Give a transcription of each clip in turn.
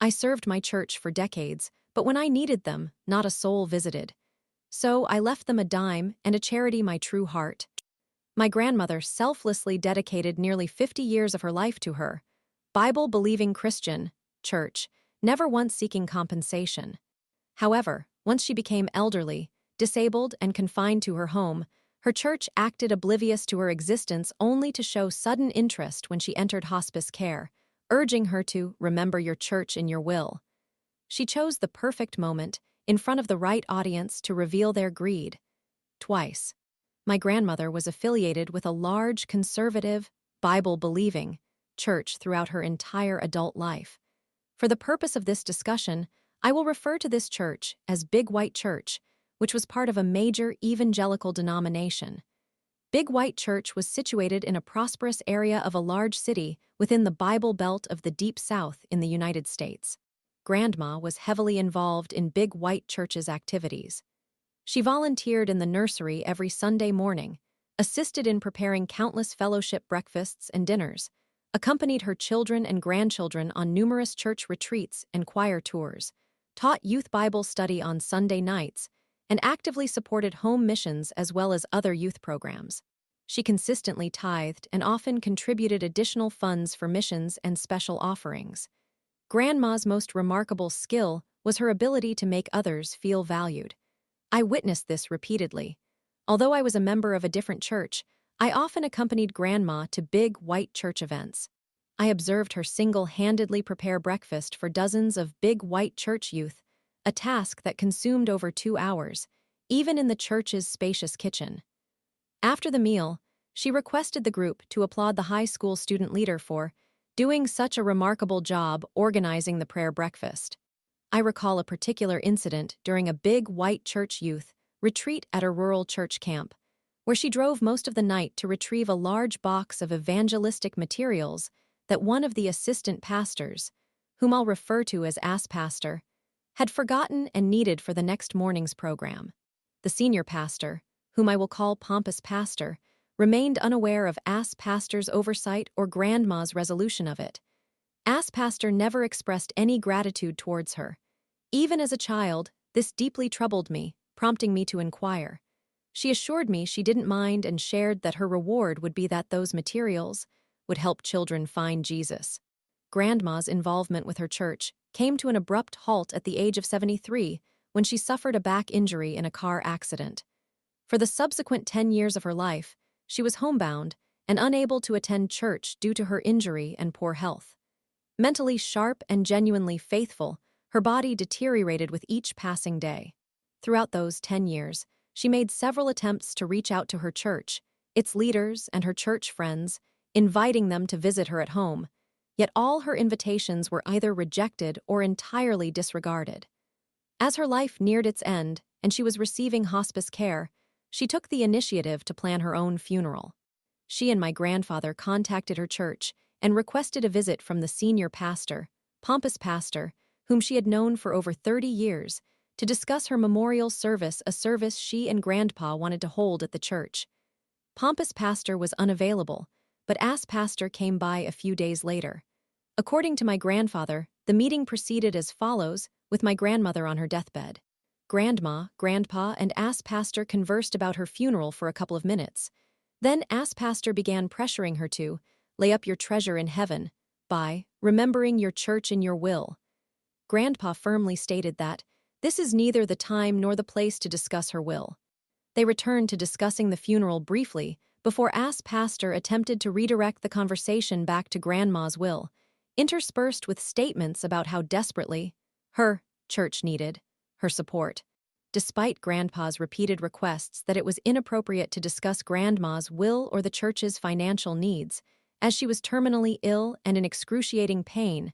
I served my church for decades, but when I needed them, not a soul visited. So I left them a dime and a charity my true heart. My grandmother selflessly dedicated nearly 50 years of her life to her Bible-believing Christian church, never once seeking compensation. However, once she became elderly, disabled, and confined to her home, her church acted oblivious to her existence only to show sudden interest when she entered hospice care, urging her to remember your church in your will. She chose the perfect moment, in front of the right audience, to reveal their greed. Twice. My grandmother was affiliated with a large, conservative, Bible-believing church throughout her entire adult life. For the purpose of this discussion, I will refer to this church as Big White Church, which was part of a major evangelical denomination. Big White Church was situated in a prosperous area of a large city within the Bible Belt of the Deep South in the United States. Grandma was heavily involved in Big White Church's activities. She volunteered in the nursery every Sunday morning, assisted in preparing countless fellowship breakfasts and dinners, accompanied her children and grandchildren on numerous church retreats and choir tours, taught youth Bible study on Sunday nights, and actively supported home missions as well as other youth programs. She consistently tithed and often contributed additional funds for missions and special offerings. Grandma's most remarkable skill was her ability to make others feel valued. I witnessed this repeatedly. Although I was a member of a different church, I often accompanied Grandma to Big White Church events. I observed her single-handedly prepare breakfast for dozens of Big White Church youth, a task that consumed over 2 hours, even in the church's spacious kitchen. After the meal, she requested the group to applaud the high school student leader for doing such a remarkable job organizing the prayer breakfast. I recall a particular incident during a Big White Church youth retreat at a rural church camp, where she drove most of the night to retrieve a large box of evangelistic materials that one of the assistant pastors, whom I'll refer to as Ass Pastor, had forgotten and needed for the next morning's program. The senior pastor, whom I will call Pompous Pastor, remained unaware of Ass Pastor's oversight or Grandma's resolution of it. Ass Pastor never expressed any gratitude towards her. Even as a child, this deeply troubled me, prompting me to inquire. She assured me she didn't mind and shared that her reward would be that those materials would help children find Jesus. Grandma's involvement with her church came to an abrupt halt at the age of 73 when she suffered a back injury in a car accident. For the subsequent 10 years of her life, she was homebound and unable to attend church due to her injury and poor health. Mentally sharp and genuinely faithful, her body deteriorated with each passing day. Throughout those 10 years, she made several attempts to reach out to her church, its leaders, and her church friends, inviting them to visit her at home, yet all her invitations were either rejected or entirely disregarded. As her life neared its end and she was receiving hospice care, she took the initiative to plan her own funeral. She and my grandfather contacted her church and requested a visit from the senior pastor, Pompous Pastor, whom she had known for over 30 years, to discuss her memorial service, a service she and Grandpa wanted to hold at the church. Pompous Pastor was unavailable, but Ass Pastor came by a few days later. According to my grandfather, the meeting proceeded as follows, with my grandmother on her deathbed. Grandma, Grandpa, and Ass Pastor conversed about her funeral for a couple of minutes. Then Ass Pastor began pressuring her to lay up your treasure in heaven by remembering your church in your will. Grandpa firmly stated that this is neither the time nor the place to discuss her will. They returned to discussing the funeral briefly before Ass Pastor attempted to redirect the conversation back to Grandma's will, interspersed with statements about how desperately her church needed her support. Despite Grandpa's repeated requests that it was inappropriate to discuss Grandma's will or the church's financial needs, as she was terminally ill and in excruciating pain,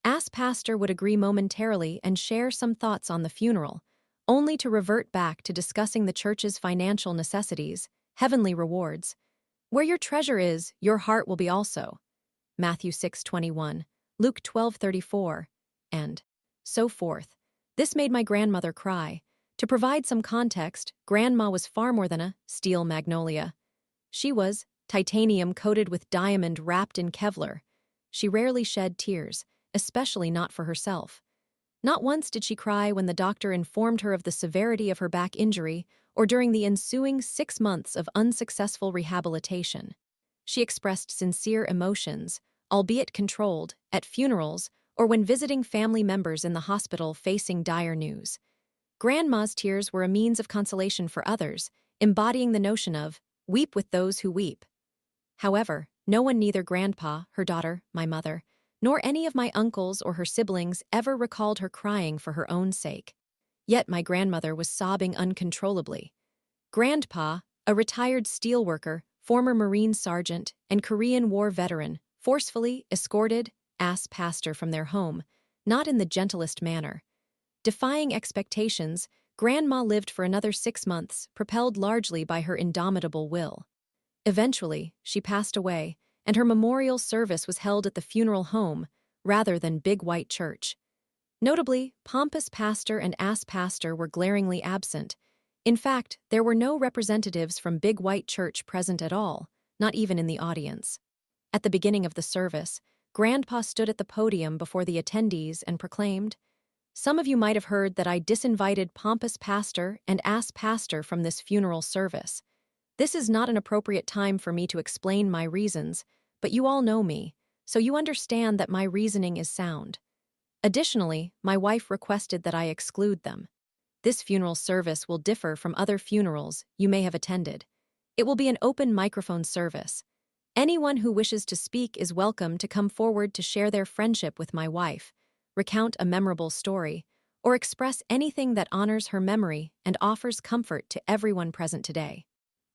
Ass Pastor would agree momentarily and share some thoughts on the funeral, only to revert back to discussing the church's financial necessities, heavenly rewards. Where your treasure is, your heart will be also. Matthew 6:21, Luke 12:34, and so forth. This made my grandmother cry. To provide some context, Grandma was far more than a steel magnolia. She was titanium coated with diamond wrapped in Kevlar. She rarely shed tears, especially not for herself. Not once did she cry when the doctor informed her of the severity of her back injury or during the ensuing 6 months of unsuccessful rehabilitation. She expressed sincere emotions, albeit controlled, at funerals or when visiting family members in the hospital facing dire news. Grandma's tears were a means of consolation for others, embodying the notion of, weep with those who weep. However, no one, neither Grandpa, her daughter, my mother, nor any of my uncles or her siblings ever recalled her crying for her own sake. Yet my grandmother was sobbing uncontrollably. Grandpa, a retired steelworker, former Marine sergeant, and Korean War veteran, forcefully escorted pastor from their home, not in the gentlest manner. Defying expectations, Grandma lived for another 6 months, propelled largely by her indomitable will. Eventually, she passed away, and her memorial service was held at the funeral home rather than Big White Church. Notably, pompous pastor and ass pastor were glaringly absent. In fact, there were no representatives from Big White Church present at all, not even in the audience. At the beginning of the service, Grandpa stood at the podium before the attendees and proclaimed, "Some of you might have heard that I disinvited pompous pastor and ass pastor from this funeral service. This is not an appropriate time for me to explain my reasons, but you all know me, so you understand that my reasoning is sound. Additionally, my wife requested that I exclude them. This funeral service will differ from other funerals you may have attended. It will be an open microphone service. Anyone who wishes to speak is welcome to come forward to share their friendship with my wife, recount a memorable story, or express anything that honors her memory and offers comfort to everyone present today.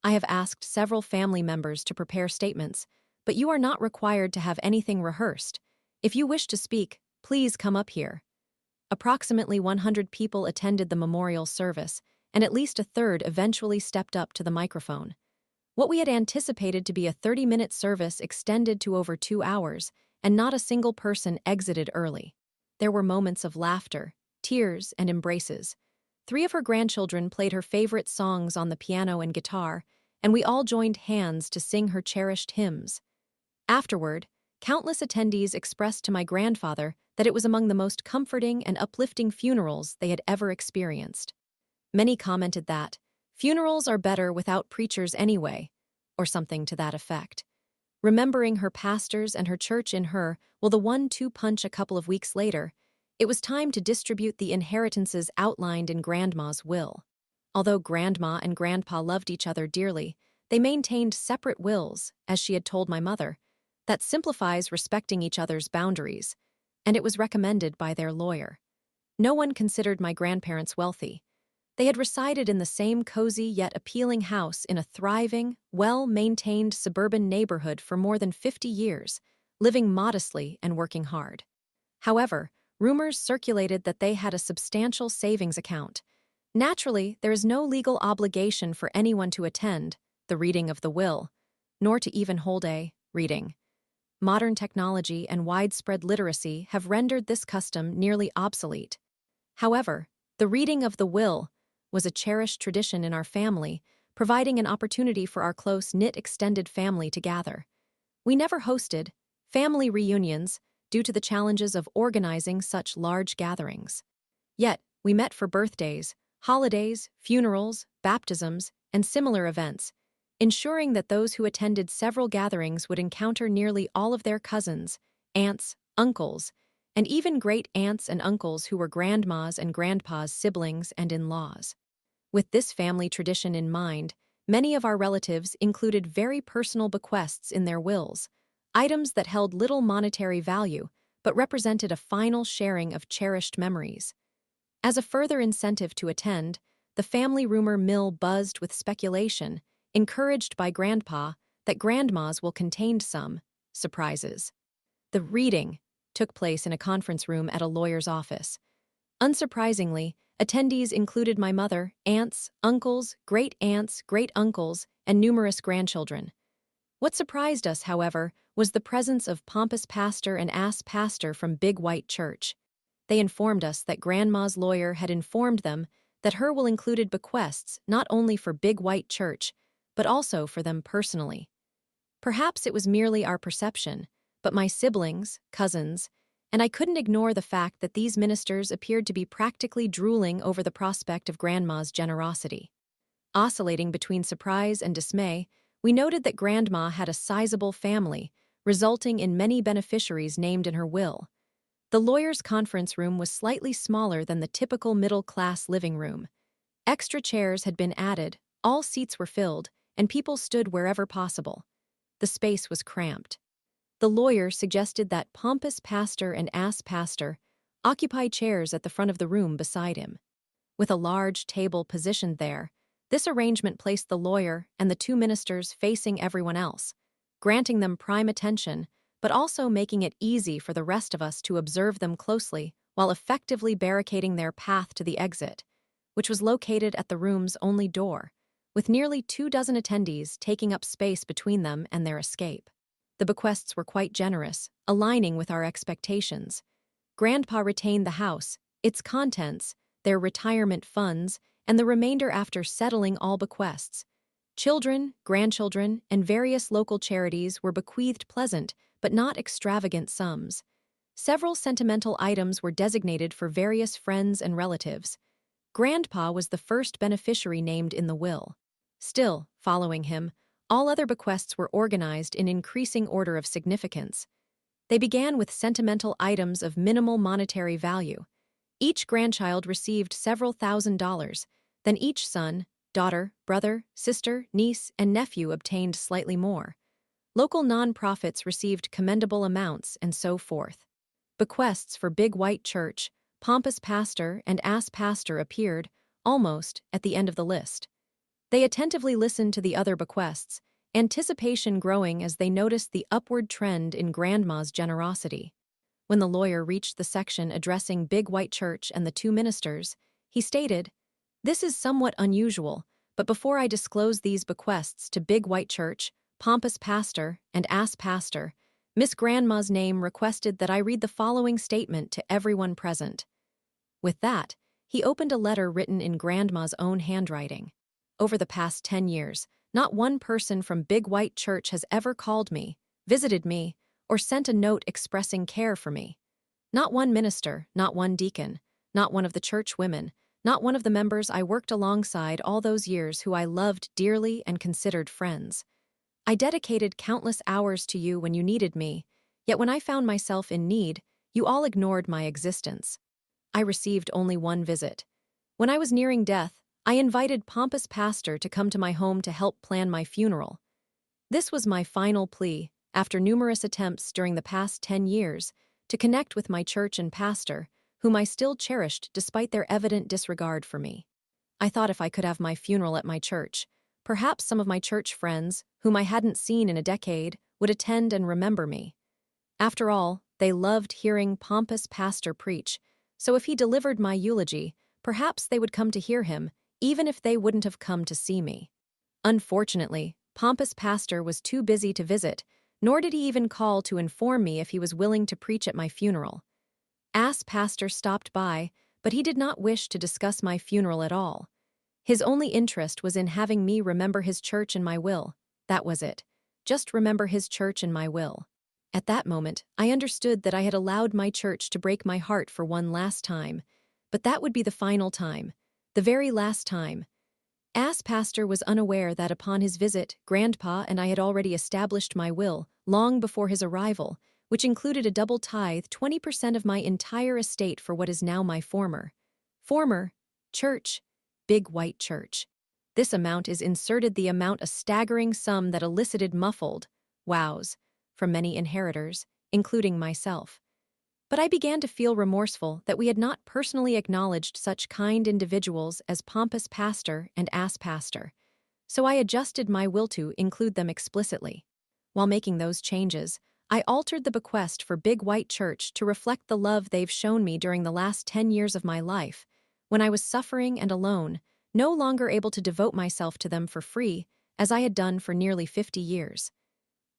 I have asked several family members to prepare statements, but you are not required to have anything rehearsed. If you wish to speak, please come up here." Approximately 100 people attended the memorial service, and at least a third eventually stepped up to the microphone. What we had anticipated to be a 30-minute service extended to over 2 hours, and not a single person exited early. There were moments of laughter, tears, and embraces. 3 of her grandchildren played her favorite songs on the piano and guitar, and we all joined hands to sing her cherished hymns. Afterward, countless attendees expressed to my grandfather that it was among the most comforting and uplifting funerals they had ever experienced. Many commented that, "Funerals are better without preachers anyway," or something to that effect. Remembering her pastors and her church in her, the 1-2 punch a couple of weeks later, it was time to distribute the inheritances outlined in Grandma's will. Although Grandma and Grandpa loved each other dearly, they maintained separate wills, as she had told my mother. That simplifies respecting each other's boundaries, and it was recommended by their lawyer. No one considered my grandparents wealthy. They had resided in the same cozy yet appealing house in a thriving, well-maintained suburban neighborhood for more than 50 years, living modestly and working hard. However, rumors circulated that they had a substantial savings account. Naturally, there is no legal obligation for anyone to attend the reading of the will, nor to even hold a reading. Modern technology and widespread literacy have rendered this custom nearly obsolete. However, the reading of the will was a cherished tradition in our family, providing an opportunity for our close-knit extended family to gather. We never hosted family reunions due to the challenges of organizing such large gatherings. Yet, we met for birthdays, holidays, funerals, baptisms, and similar events, ensuring that those who attended several gatherings would encounter nearly all of their cousins, aunts, uncles, and even great-aunts and uncles who were grandmas and grandpas' siblings and in-laws. With this family tradition in mind, many of our relatives included very personal bequests in their wills, items that held little monetary value but represented a final sharing of cherished memories. As a further incentive to attend, the family rumor mill buzzed with speculation, encouraged by Grandpa, that grandmas will contain some surprises. The reading took place in a conference room at a lawyer's office. Unsurprisingly, attendees included my mother, aunts, uncles, great-aunts, great-uncles, and numerous grandchildren. What surprised us, however, was the presence of pompous pastor and ass pastor from Big White Church. They informed us that Grandma's lawyer had informed them that her will included bequests not only for Big White Church, but also for them personally. Perhaps it was merely our perception, but my siblings, cousins, and I couldn't ignore the fact that these ministers appeared to be practically drooling over the prospect of Grandma's generosity. Oscillating between surprise and dismay, we noted that Grandma had a sizable family, resulting in many beneficiaries named in her will. The lawyer's conference room was slightly smaller than the typical middle-class living room. Extra chairs had been added, all seats were filled, and people stood wherever possible. The space was cramped. The lawyer suggested that pompous pastor and ass pastor occupy chairs at the front of the room beside him. With a large table positioned there, this arrangement placed the lawyer and the two ministers facing everyone else, granting them prime attention, but also making it easy for the rest of us to observe them closely while effectively barricading their path to the exit, which was located at the room's only door, with nearly 24 attendees taking up space between them and their escape. The bequests were quite generous, aligning with our expectations. Grandpa retained the house, its contents, their retirement funds, and the remainder after settling all bequests. Children, grandchildren, and various local charities were bequeathed pleasant but not extravagant sums. Several sentimental items were designated for various friends and relatives. Grandpa was the first beneficiary named in the will. Still, following him, all other bequests were organized in increasing order of significance. They began with sentimental items of minimal monetary value. Each grandchild received several $1,000s, then each son, daughter, brother, sister, niece, and nephew obtained slightly more. Local nonprofits received commendable amounts, and so forth. Bequests for Big White Church, pompous pastor, and ass pastor appeared, almost, at the end of the list. They attentively listened to the other bequests, anticipation growing as they noticed the upward trend in Grandma's generosity. When the lawyer reached the section addressing Big White Church and the two ministers, he stated, "This is somewhat unusual, but before I disclose these bequests to Big White Church, pompous pastor, and ass pastor, Miss Grandma's name requested that I read the following statement to everyone present." With that, he opened a letter written in Grandma's own handwriting. Over the past 10 years, not one person from Big White Church has ever called me, visited me, or sent a note expressing care for me. Not one minister, not one deacon, not one of the church women, not one of the members I worked alongside all those years who I loved dearly and considered friends. I dedicated countless hours to you when you needed me, yet when I found myself in need, you all ignored my existence. I received only one visit. When I was nearing death, I invited pompous pastor to come to my home to help plan my funeral. This was my final plea, after numerous attempts during the past 10 years, to connect with my church and pastor, whom I still cherished despite their evident disregard for me. I thought if I could have my funeral at my church, perhaps some of my church friends, whom I hadn't seen in a decade, would attend and remember me. After all, they loved hearing pompous pastor preach, so if he delivered my eulogy, perhaps they would come to hear him, even if they wouldn't have come to see me. Unfortunately, pompous pastor was too busy to visit, nor did he even call to inform me if he was willing to preach at my funeral. Ass pastor stopped by, but he did not wish to discuss my funeral at all. His only interest was in having me remember his church in my will. That was it. Just remember his church in my will. At that moment, I understood that I had allowed my church to break my heart for one last time, but that would be the final time, the very last time. Ass pastor was unaware that upon his visit, Grandpa and I had already established my will, long before his arrival, which included a double tithe 20% of my entire estate for what is now my former church, Big White Church. This amount is inserted the amount a staggering sum that elicited muffled wows from many inheritors, including myself. But I began to feel remorseful that we had not personally acknowledged such kind individuals as pompous pastor and ass pastor, so I adjusted my will to include them explicitly. While making those changes, I altered the bequest for Big White Church to reflect the love they've shown me during the last 10 years of my life, when I was suffering and alone, no longer able to devote myself to them for free, as I had done for nearly 50 years.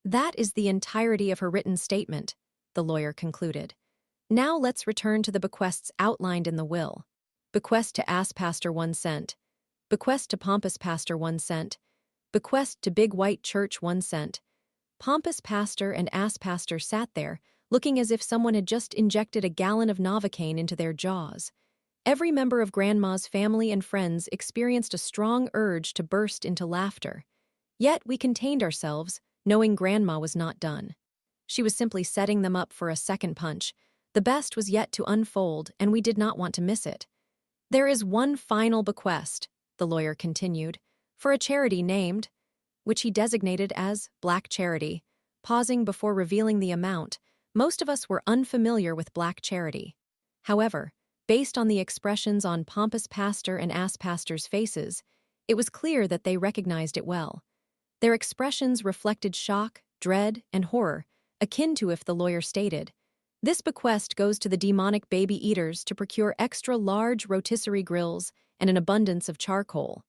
That is the entirety of her written statement, the lawyer concluded. Now let's return to the bequests outlined in the will. Bequest to ass pastor 1 cent. Bequest to pompous pastor 1 cent. Bequest to Big White Church 1 cent. Pompous pastor and ass pastor sat there, looking as if someone had just injected a gallon of Novocaine into their jaws. Every member of Grandma's family and friends experienced a strong urge to burst into laughter. Yet we contained ourselves, knowing Grandma was not done. She was simply setting them up for a second punch. The best was yet to unfold, and we did not want to miss it. "There is one final bequest," the lawyer continued, "for a charity named," which he designated as Black Charity. Pausing before revealing the amount, most of us were unfamiliar with Black Charity. However, based on the expressions on pompous pastor and ass pastors' faces, it was clear that they recognized it well. Their expressions reflected shock, dread, and horror, akin to if the lawyer stated, "This bequest goes to the demonic baby eaters to procure extra-large rotisserie grills and an abundance of charcoal."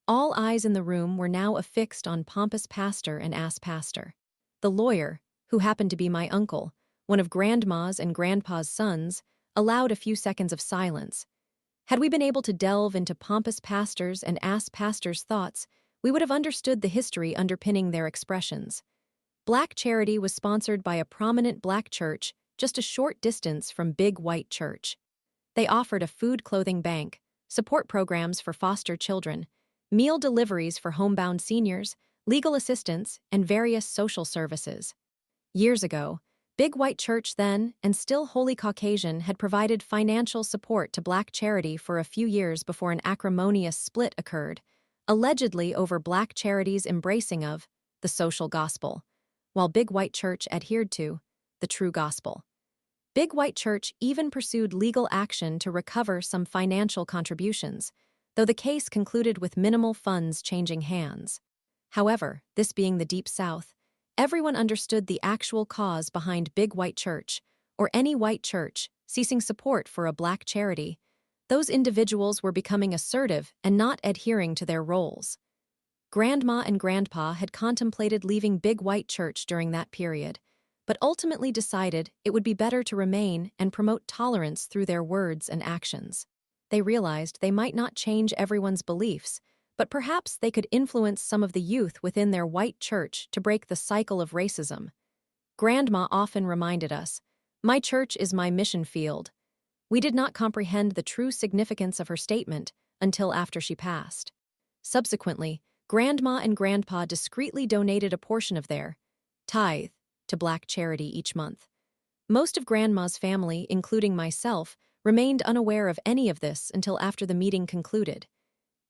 All eyes in the room were now affixed on pompous pastor and ass pastor. The lawyer, who happened to be my uncle, one of Grandma's and Grandpa's sons, allowed a few seconds of silence. Had we been able to delve into pompous pastors and ass pastors' thoughts, we would have understood the history underpinning their expressions. Black Charity was sponsored by a prominent black church just a short distance from Big White Church. They offered a food-clothing bank, support programs for foster children, meal deliveries for homebound seniors, legal assistance, and various social services. Years ago, Big White Church then, and still wholly Caucasian, had provided financial support to Black Charity for a few years before an acrimonious split occurred, allegedly over Black Charity's embracing of the social gospel, while Big White Church adhered to the true gospel. Big White Church even pursued legal action to recover some financial contributions, though the case concluded with minimal funds changing hands. However, this being the Deep South, everyone understood the actual cause behind Big White Church, or any white church, ceasing support for a black charity. Those individuals were becoming assertive and not adhering to their roles. Grandma and Grandpa had contemplated leaving Big White Church during that period, but ultimately decided it would be better to remain and promote tolerance through their words and actions. They realized they might not change everyone's beliefs, but perhaps they could influence some of the youth within their white church to break the cycle of racism. Grandma often reminded us, "My church is my mission field." We did not comprehend the true significance of her statement until after she passed. Subsequently, Grandma and Grandpa discreetly donated a portion of their tithe to Black Charity each month. Most of Grandma's family, including myself, remained unaware of any of this until after the meeting concluded.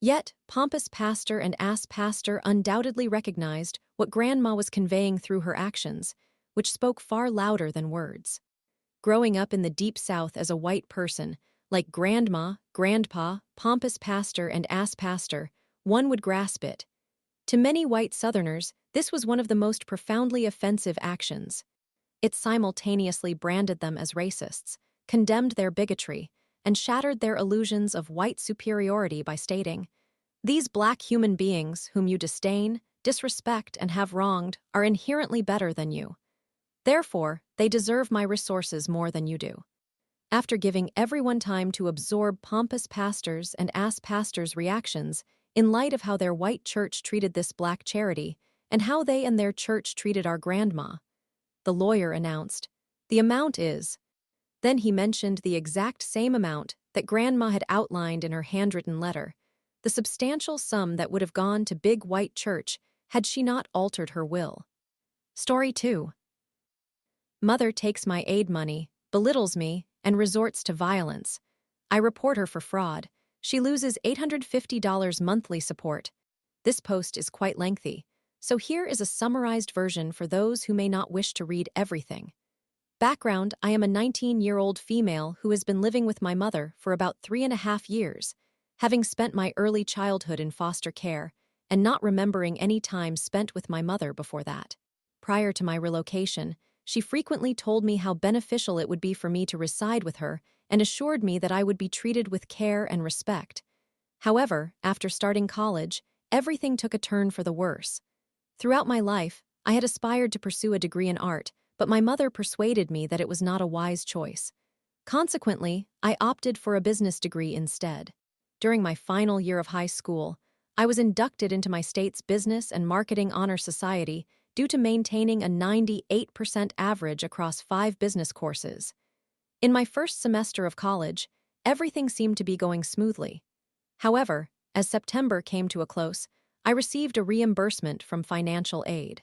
Yet, pompous pastor and ass pastor undoubtedly recognized what Grandma was conveying through her actions, which spoke far louder than words. Growing up in the Deep South as a white person, like Grandma, Grandpa, pompous pastor, and ass pastor, one would grasp it. To many white Southerners, this was one of the most profoundly offensive actions. It simultaneously branded them as racists, condemned their bigotry, and shattered their illusions of white superiority by stating, "These black human beings whom you disdain, disrespect, and have wronged are inherently better than you. Therefore, they deserve my resources more than you do." After giving everyone time to absorb pompous pastors and ass pastors' reactions in light of how their white church treated this black charity and how they and their church treated our grandma, the lawyer announced, "The amount is..." Then he mentioned the exact same amount that Grandma had outlined in her handwritten letter, the substantial sum that would have gone to Big White Church had she not altered her will. Story 2. Mother takes my aid money, belittles me, and resorts to violence. I report her for fraud. She loses $850 monthly support. This post is quite lengthy, so here is a summarized version for those who may not wish to read everything. Background: I am a 19-year-old female who has been living with my mother for about 3.5 years, having spent my early childhood in foster care and not remembering any time spent with my mother before that. Prior to my relocation, she frequently told me how beneficial it would be for me to reside with her and assured me that I would be treated with care and respect. However, after starting college, everything took a turn for the worse. Throughout my life, I had aspired to pursue a degree in art, but my mother persuaded me that it was not a wise choice. Consequently, I opted for a business degree instead. During my final year of high school, I was inducted into my state's Business and Marketing Honor Society, due to maintaining a 98% average across 5 business courses. In my first semester of college, everything seemed to be going smoothly. However, as September came to a close, I received a reimbursement from financial aid.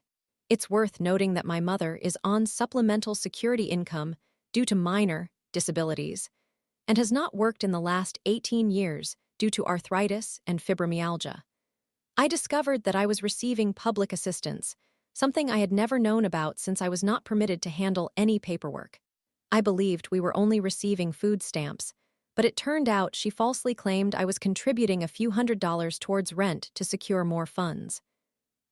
It's worth noting that my mother is on supplemental security income due to minor disabilities and has not worked in the last 18 years due to arthritis and fibromyalgia. I discovered that I was receiving public assistance, something I had never known about since I was not permitted to handle any paperwork. I believed we were only receiving food stamps, but it turned out she falsely claimed I was contributing a few $100s towards rent to secure more funds.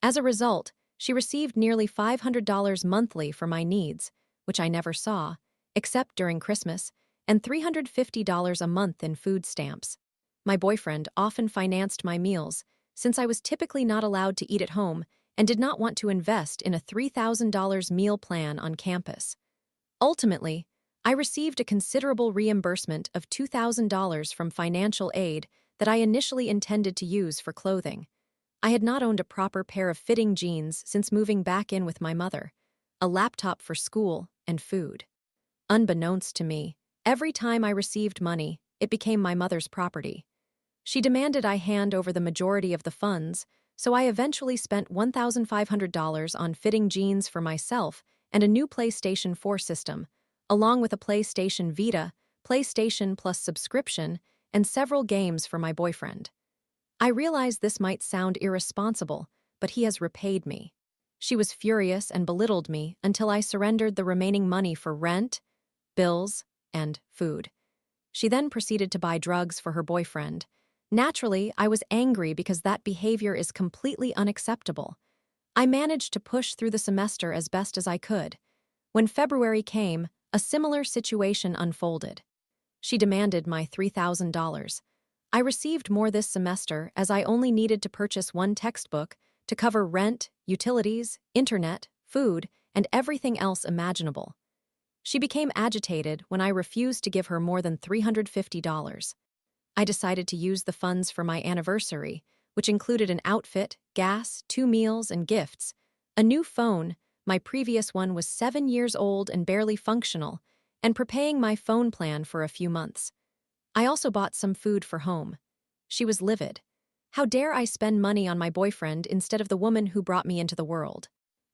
As a result, she received nearly $500 monthly for my needs, which I never saw, except during Christmas, and $350 a month in food stamps. My boyfriend often financed my meals, since I was typically not allowed to eat at home and did not want to invest in a $3,000 meal plan on campus. Ultimately, I received a considerable reimbursement of $2,000 from financial aid that I initially intended to use for clothing. I had not owned a proper pair of fitting jeans since moving back in with my mother, a laptop for school, and food. Unbeknownst to me, every time I received money, it became my mother's property. She demanded I hand over the majority of the funds, so I eventually spent $1,500 on fitting jeans for myself and a new PlayStation 4 system, along with a PlayStation Vita, PlayStation Plus subscription, and several games for my boyfriend. I realize this might sound irresponsible, but he has repaid me. She was furious and belittled me until I surrendered the remaining money for rent, bills, and food. She then proceeded to buy drugs for her boyfriend. Naturally, I was angry because that behavior is completely unacceptable. I managed to push through the semester as best as I could. When February came, a similar situation unfolded. She demanded my $3,000. I received more this semester as I only needed to purchase one textbook to cover rent, utilities, internet, food, and everything else imaginable. She became agitated when I refused to give her more than $350. I decided to use the funds for my anniversary, which included an outfit, gas, 2 meals, and gifts, a new phone. My previous one was 7 years old and barely functional, and prepaying my phone plan for a few months. I also bought some food for home. She was livid. How dare I spend money on my boyfriend instead of the woman who brought me into the world?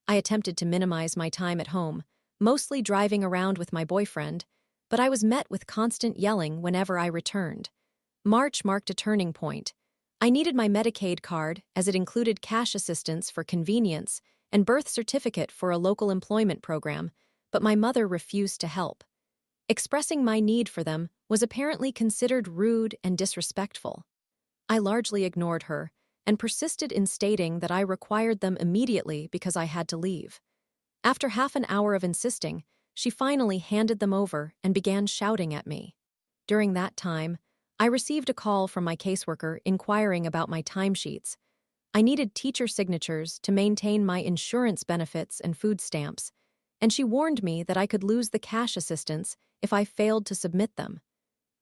I attempted to minimize my time at home, mostly driving around with my boyfriend, but I was met with constant yelling whenever I returned. March marked a turning point. I needed my Medicaid card as it included cash assistance for convenience and birth certificate for a local employment program, but my mother refused to help. Expressing my need for them was apparently considered rude and disrespectful. I largely ignored her and persisted in stating that I required them immediately because I had to leave. After half an hour of insisting, she finally handed them over and began shouting at me. During that time, I received a call from my caseworker inquiring about my timesheets. I needed teacher signatures to maintain my insurance benefits and food stamps, and she warned me that I could lose the cash assistance if I failed to submit them.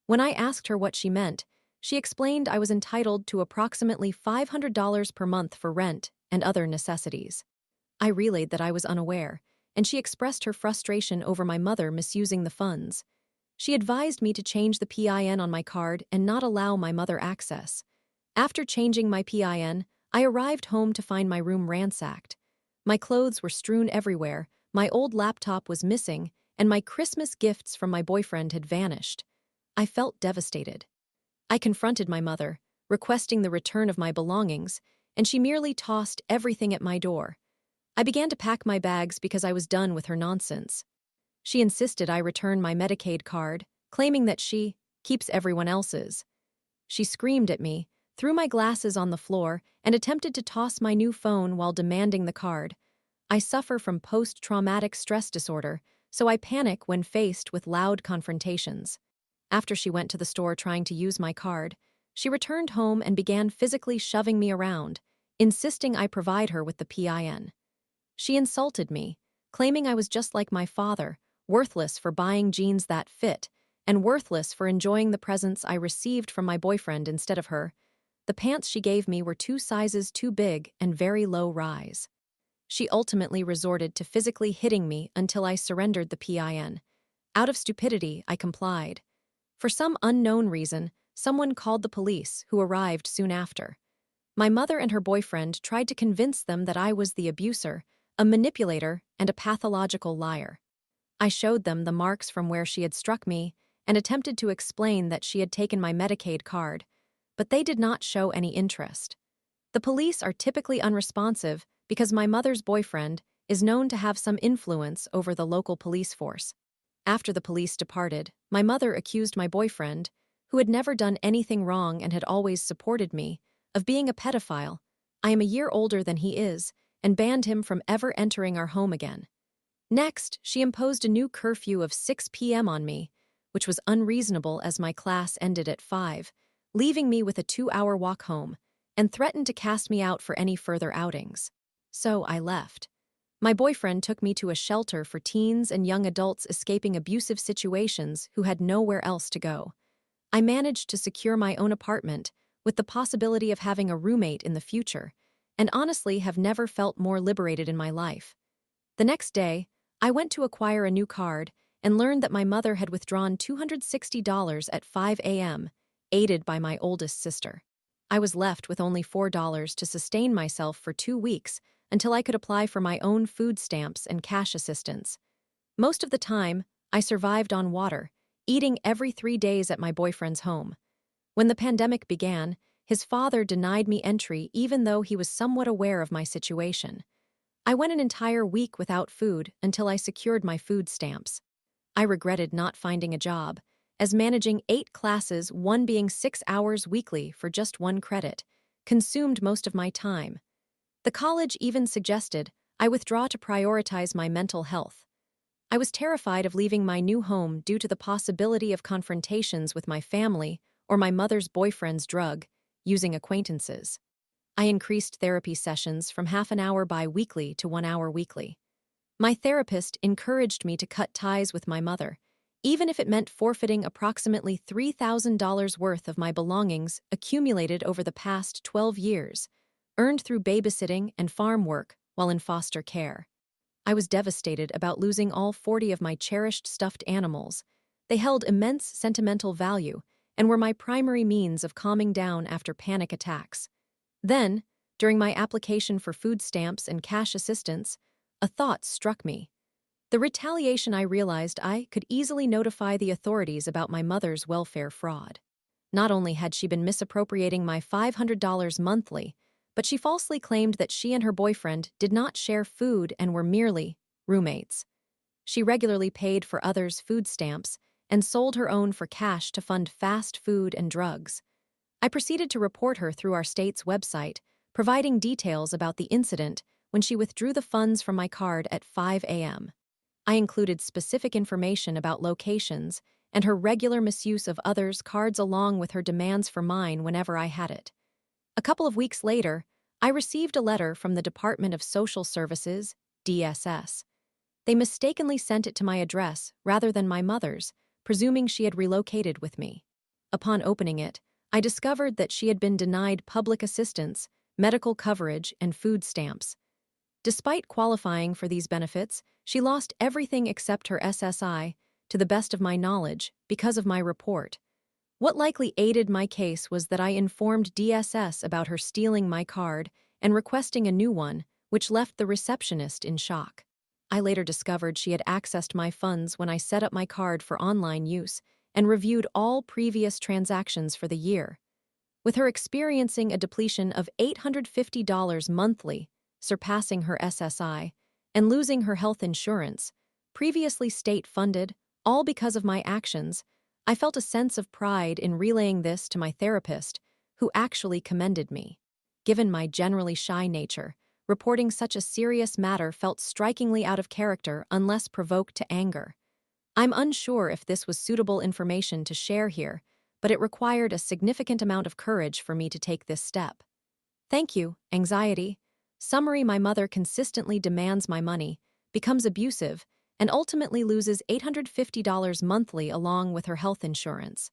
When I asked her what she meant, she explained I was entitled to approximately $500 per month for rent and other necessities. I relayed that I was unaware, and she expressed her frustration over my mother misusing the funds. She advised me to change the PIN on my card and not allow my mother access. After changing my PIN, I arrived home to find my room ransacked. My clothes were strewn everywhere, my old laptop was missing, and my Christmas gifts from my boyfriend had vanished. I felt devastated. I confronted my mother, requesting the return of my belongings, and she merely tossed everything at my door. I began to pack my bags because I was done with her nonsense. She insisted I return my Medicaid card, claiming that she keeps everyone else's. She screamed at me, threw my glasses on the floor, and attempted to toss my new phone while demanding the card. I suffer from post-traumatic stress disorder, so I panic when faced with loud confrontations. After she went to the store trying to use my card, she returned home and began physically shoving me around, insisting I provide her with the PIN. She insulted me, claiming I was just like my father, worthless for buying jeans that fit, and worthless for enjoying the presents I received from my boyfriend instead of her. The pants she gave me were 2 sizes too big and very low rise. She ultimately resorted to physically hitting me until I surrendered the PIN. Out of stupidity, I complied. For some unknown reason, someone called the police, who arrived soon after. My mother and her boyfriend tried to convince them that I was the abuser, a manipulator, and a pathological liar. I showed them the marks from where she had struck me and attempted to explain that she had taken my Medicaid card, but they did not show any interest. The police are typically unresponsive because my mother's boyfriend is known to have some influence over the local police force. After the police departed, my mother accused my boyfriend, who had never done anything wrong and had always supported me, of being a pedophile. I am a year older than he is, and banned him from ever entering our home again. Next, she imposed a new curfew of 6 p.m. on me, which was unreasonable as my class ended at 5, leaving me with a 2-hour walk home, and threatened to cast me out for any further outings. So I left. My boyfriend took me to a shelter for teens and young adults escaping abusive situations who had nowhere else to go. I managed to secure my own apartment, with the possibility of having a roommate in the future, and honestly have never felt more liberated in my life. The next day, I went to acquire a new card and learned that my mother had withdrawn $260 at 5 a.m., aided by my oldest sister. I was left with only $4 to sustain myself for 2 weeks until I could apply for my own food stamps and cash assistance. Most of the time, I survived on water, eating every 3 days at my boyfriend's home. When the pandemic began, his father denied me entry even though he was somewhat aware of my situation. I went an entire week without food until I secured my food stamps. I regretted not finding a job, as managing 8 classes, one being 6 hours weekly for just 1 credit, consumed most of my time. The college even suggested I withdraw to prioritize my mental health. I was terrified of leaving my new home due to the possibility of confrontations with my family or my mother's boyfriend's drug-using acquaintances. I increased therapy sessions from half an hour bi-weekly to 1 hour weekly. My therapist encouraged me to cut ties with my mother, even if it meant forfeiting approximately $3,000 worth of my belongings accumulated over the past 12 years, earned through babysitting and farm work while in foster care. I was devastated about losing all 40 of my cherished stuffed animals. They held immense sentimental value and were my primary means of calming down after panic attacks. Then, during my application for food stamps and cash assistance, a thought struck me. The retaliation I realized I could easily notify the authorities about my mother's welfare fraud. Not only had she been misappropriating my $500 monthly, but she falsely claimed that she and her boyfriend did not share food and were merely roommates. She regularly paid for others' food stamps and sold her own for cash to fund fast food and drugs. I proceeded to report her through our state's website, providing details about the incident when she withdrew the funds from my card at 5 a.m. I included specific information about locations and her regular misuse of others' cards along with her demands for mine whenever I had it. A couple of weeks later, I received a letter from the Department of Social Services, DSS. They mistakenly sent it to my address rather than my mother's, presuming she had relocated with me. Upon opening it, I discovered that she had been denied public assistance, medical coverage, and food stamps. Despite qualifying for these benefits, she lost everything except her SSI, to the best of my knowledge, because of my report. What likely aided my case was that I informed DSS about her stealing my card and requesting a new one, which left the receptionist in shock. I later discovered she had accessed my funds when I set up my card for online use and reviewed all previous transactions for the year. With her experiencing a depletion of $850 monthly, surpassing her SSI, and losing her health insurance, previously state-funded, all because of my actions, I felt a sense of pride in relaying this to my therapist, who actually commended me. Given my generally shy nature, reporting such a serious matter felt strikingly out of character unless provoked to anger. I'm unsure if this was suitable information to share here, but it required a significant amount of courage for me to take this step. Thank you, anxiety. Summary: my mother consistently demands my money, becomes abusive, and ultimately loses $850 monthly along with her health insurance.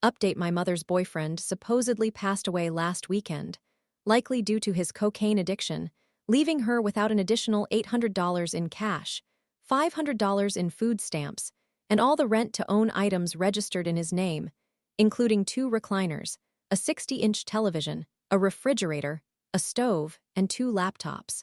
Update: my mother's boyfriend supposedly passed away last weekend, likely due to his cocaine addiction, leaving her without an additional $800 in cash, $500 in food stamps, and all the rent-to-own items registered in his name, including 2 recliners, a 60-inch television, a refrigerator, a stove, and 2 laptops.